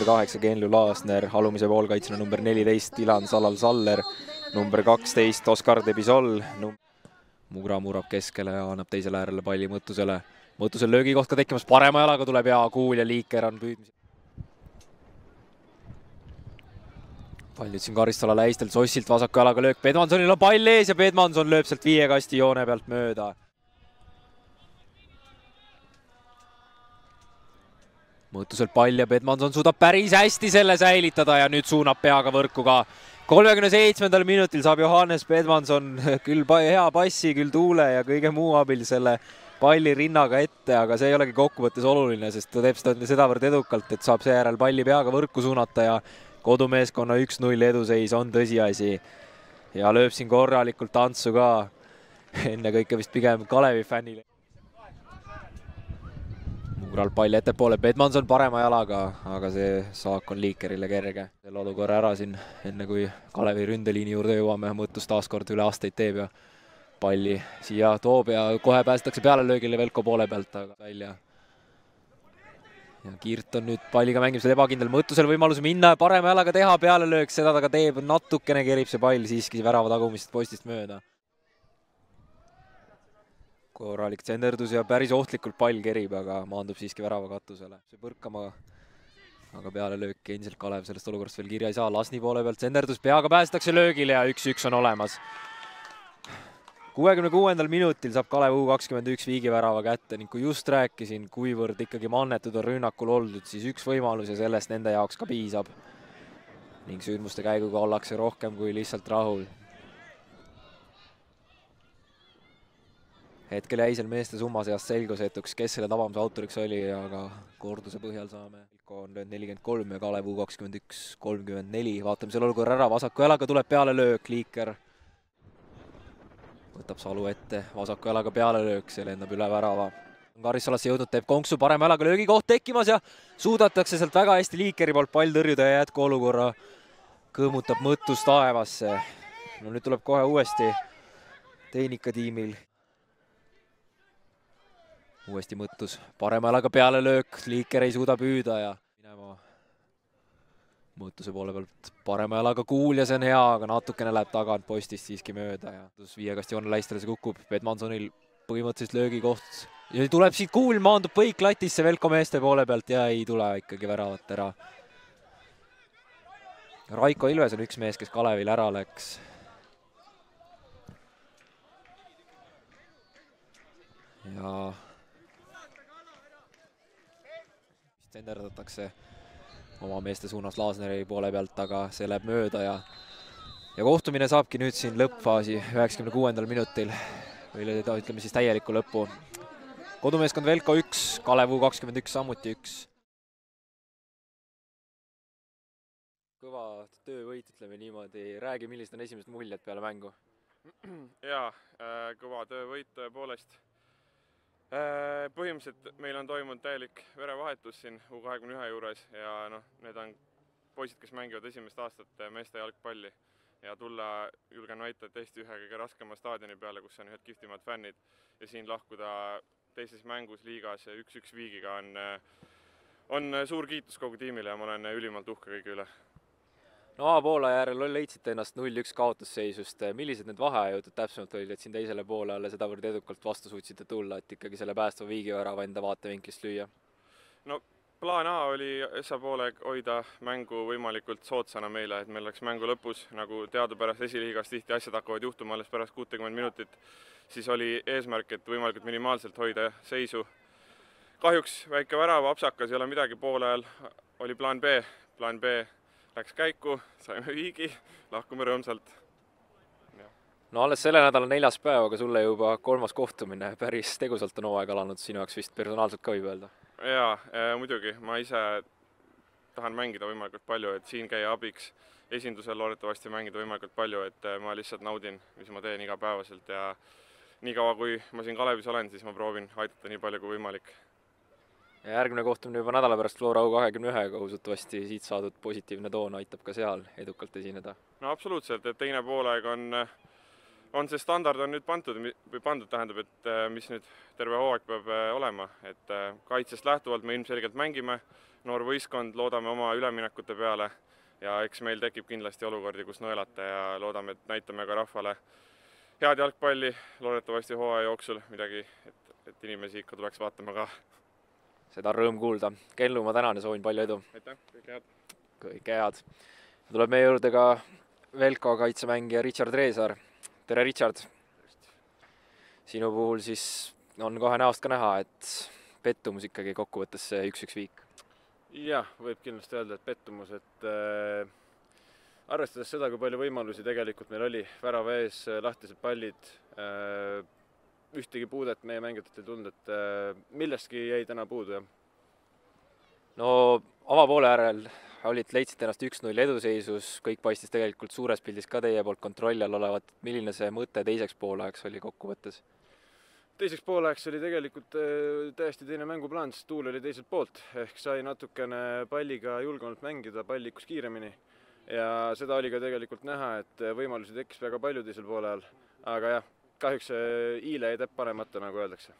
8 Genlu Laasner, alumise poolkaitsena number 14 Ilan Salal-Saller, number 12 Oskar Debisol. Mugra murab keskele ja annab teisele äärele palli Mõttusele. Mõttusel löögikoht ka tekkimas, parema jalaga tuleb hea kuul ja Liiker on püüdmisel. Pall nüüd siin Karistala lähistelt, Sossilt vasaku jalaga löök, Pedmansonil on pall ees ja Pedmanson lööb sealt 5 kasti joone pealt mööda. Mõttuselt pall ja Pedmanson suudab päris hästi selle säilitada ja nüüd suunab peaga võrku ka. 37. minutil saab Johannes Pedmanson küll hea passi, küll tuule ja kõige muu abil selle palli rinnaga ette, aga see ei olegi kokkuvõttes oluline, sest ta teeb seda sedavõrd edukalt, et saab seejärel palli peaga võrku suunata ja kodumeeskonna 1-0 eduseis on tõsiasi. Ja lööb siin korralikult tantsu ka, ennekõike vist pigem Kalevi fännile. Mugral pall ettepoole, Pedmanson parema jalaga, aga see saak on Liikerile kerge. Selle olukorra ära siin, enne kui Kalevi ründeliini juurde jõuame, Mõttus taaskord üle asteid teeb ja palli siia toob ja kohe päästakse peale löögile Velko poole pealt aga välja. Ja Kirt on nüüd palliga mängimisel ebakindel, Mõttusel võimalus minna ja parema jalaga teha peale löök, seda ta ka teeb, natukene kerib see pall siiski värava tagumist postist mööda. Korralik tsenderdus ja päris ohtlikult pall kerib, aga maandub siiski värava katusele. See põrkama, aga peale lööki endiselt Kalev sellest olukorrast veel kirja ei saa. Lasni poole pealt tsenderdus, peaga päästakse löögile ja 1-1 on olemas. 66. minutil saab Kalev U21 viigivärava kätte ning kui just rääkisin, kuivõrd ikkagi mannetud on rünnakul oldud, siis üks võimalus ja sellest nende jaoks ka piisab. Ning sündmuste käiguga ollakse rohkem kui lihtsalt rahul. Hetkel jäi seal meeste summa seast selgusetuks, kes selle tabamise autoriks oli, aga korduse põhjal saame. Ilko on löönud 43 ja Kalev U21 34. Vaatame selle olukorra ära, vasaku jalaga tuleb peale löök, Liiker võtab Salu ette, vasaku jalaga peale löök, see lendab üle värava. Karissalasse jõudnud, teeb konksu, parema jalaga löögikoht tekkimas ja suudatakse sealt väga hästi Liikeri poolt pall tõrjuda ja jätkuolukorra kõõmutab Mõttus taevasse. No nüüd tuleb kohe uuesti Tehnika tiimil. Uuesti Mõttus, parema jalaga peale löök, Liiker ei suuda püüda ja minema Mõttuse poole pealt parema jalaga kuul ja see on hea, aga natukene läheb tagant postist siiski mööda ja 5 kasti joone läistele see kukub, Pedmansonil põhimõtteliselt löögikoht ja tuleb siit kuul, maandub põik latisse Velko meeste poole pealt ja ei tule ikkagi väravat ära. Raiko Ilves on üks mees, kes Kalevil ära läks. Ja tenderdatakse oma meeste suunas Laasneri poole pealt, aga see läheb mööda ja kohtumine saabki nüüd siin lõppfaasi 96. minutil või ütleme siis täieliku lõppu. Kodumeeskond Velko 1, Kalev U21 samuti 1. Kõva töövõit, ütleme niimoodi. Räägi, millised on esimesed muljed peale mängu? Jaa, kõva töövõit tõepoolest. Põhimõtteliselt meil on toimunud täielik verevahetus siin U21 juures ja need on poisid, kes mängivad esimest aastat meeste jalgpalli ja tulla, julgen väita, tõesti ühe kõige raskema staadioni peale, kus on ühed kihvtimad fännid ja siin lahkuda teises mängus liigas 1-1 viigiga on suur kiitus kogu tiimile ja ma olen ülimalt uhke kõigi üle. No A-poole järel leidsite ennast 0-1 kaotusseisust. Millised need vaheajud täpsemalt olid, et siin teisele poole alle sedavõrd edukalt vastu suutsite tulla, et ikkagi selle päästva viigivärava enda vaatevinklist lüüa? No plaan A oli Essa poole hoida mängu võimalikult sootsana meile, et meil oleks mängu lõpus, nagu teadupärast esiliigas tihti asjad hakkavad juhtuma alles pärast 60 minutit, siis oli eesmärk, et võimalikult minimaalselt hoida seisu. Kahjuks väike värava apsakas ei ole midagi, poole ajal oli plaan B läks käiku, saime viigi, lahkume rõõmsalt. No alles selle nädala 4. päev, aga sulle juba 3. kohtumine, päris tegusalt on hooaeg alanud sinu jaoks vist personaalselt ka võib öelda? Jaa, muidugi, ma ise tahan mängida võimalikult palju, et siin käia abiks, esindusel loodetavasti mängida võimalikult palju, et ma lihtsalt naudin, mis ma teen igapäevaselt ja nii kaua, kui ma siin Kalevis olen, siis ma proovin aidata nii palju kui võimalik. Ja järgmine kohtumine juba nädala pärast Flora U21-ga, usutavasti siit saadud positiivne toon aitab ka seal edukalt esineda. No absoluutselt, et teine poolega on see standard on nüüd pandud tähendab, et mis nüüd terve hooaeg peab olema, et kaitsest lähtuvalt me ilmselgelt mängime, noor võistkond, loodame oma üleminekute peale ja eks meil tekib kindlasti olukordi, kus nõelata ja loodame, et näitame ka rahvale head jalgpalli, loodetavasti hooaja jooksul midagi, et inimesi ikka tuleks vaatama ka. Seda on rõõm kuulda. Kellu, ma tänan ja soovin palju edu. Aitäh, kõike head. Kõike head. Tuleb meie juurde ka Velko kaitsemängija Richard Reesaar. Tere, Richard! Sinu puhul siis on kohe näost ka näha, et pettumus ikkagi kokkuvõttes see 1-1 viik. Jah, võib kindlasti öelda, et pettumus, et arvestades seda, kui palju võimalusi tegelikult meil oli, värava ees, lahtised pallid, ühtegi puudet meie mängijatelt ei tulnud, et millestki jäi täna puudu, jah. No avapoole äärel leidsid ennast 1-0 eduseisus, kõik paistis tegelikult suures pildis ka teie poolt kontrolli all olevat. Milline see mõte teiseks poolajaks oli kokkuvõttes? Teiseks poolajaks oli tegelikult täiesti teine mänguplaan, sest tuul oli teiselt poolt. Ehk sai natukene palliga julgemalt mängida, pall liikus kiiremini. Ja seda oli ka tegelikult näha, et võimalusi tekkis väga palju teisel poole ajal. Aga jah, kahjuks iile ei tepp panemata, nagu öeldakse.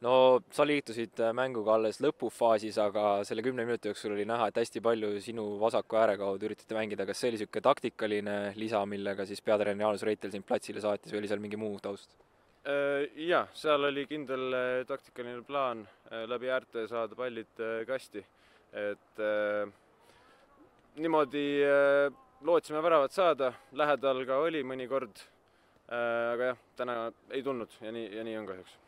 No sa liitusid mänguga alles lõpufaasis, aga selle 10 minuti jooksul oli näha, et hästi palju sinu vasaku ääre kaudu üritati mängida. Kas see oli selline taktikaline lisa, millega siis peatreener Jaanus Reitel sind platsile saatis või oli seal mingi muu taust? Jah, seal oli kindel taktikaline plaan läbi äärte saada pallid kasti. Et niimoodi lootsime väravat saada, lähedal ka oli mõnikord, aga jah, täna ei tulnud ja nii on kahjuks.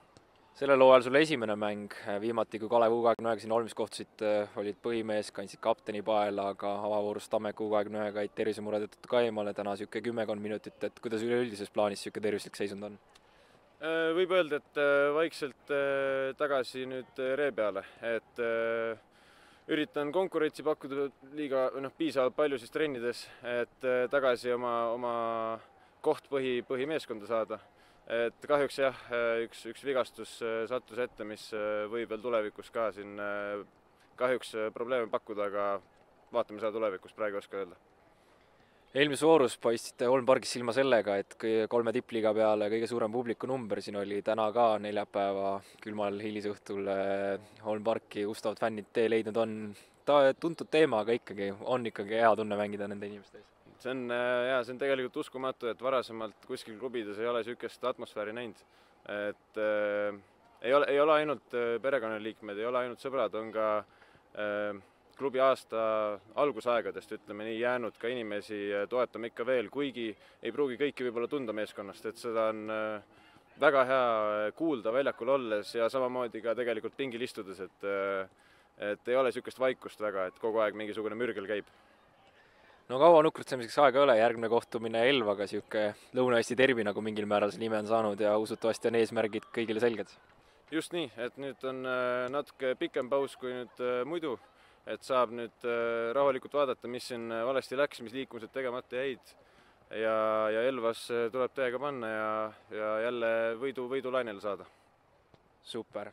Sellel hooajal sul esimene mäng, viimati kui Kalev U21 siin Olmis kohtusid, olid põhimees, kandsid kapteni paela, aga avavoorus Tammek U21 jäid tervisemure tõttu ka eemale, täna siuke 10 minutit, et kuidas üleüldises plaanis siuke tervislik seisund on? Võib öelda, et vaikselt tagasi nüüd ree peale, et üritan konkurentsi pakkuda piisavalt palju siis trennides, et tagasi oma koht põhimeeskonda saada. Et kahjuks jah, üks vigastus sattus ette, mis võib veel tulevikus ka siin kahjuks probleeme pakkuda, aga vaatame seda tulevikus, praegu ei oska öelda. Eelmises voorus paistsite Holmpargis silma sellega, et 3 tippliiga peale kõige suurem publiku number siin oli täna ka neljapäeva külmal hilisõhtul Holmparki ustavad fännid tee leidnud on. Ta tuntud teema, aga ikkagi on hea tunne mängida nende inimeste ees. See on tegelikult uskumatu, et varasemalt kuskil klubides ei ole niisugust atmosfääri näinud. Et ei ole ainult perekonnaliikmed, ei ole ainult sõbrad, on ka klubi aasta algusaegadest, ütleme nii, jäänud ka inimesi toetama ikka veel, kuigi ei pruugi kõiki võib-olla tunda meeskonnast, et seda on väga hea kuulda väljakul olles ja samamoodi ka tegelikult pingil istudes, et ei ole niisugust vaikust väga, et kogu aeg mingisugune mürgel käib. No kaua nukrutsemiseks aega ei ole, järgmine kohtumine Elvaga, siuke Lõuna-Eesti derbi, nagu mingil määral see nime on saanud ja usutavasti on eesmärgid kõigile selged. Just nii, et nüüd on natuke pikem paus kui nüüd muidu, et saab nüüd rahulikult vaadata, mis siin valesti läks, mis liikumised tegemata jäid ja Elvas tuleb täiega panna ja jälle võidulainele saada. Super.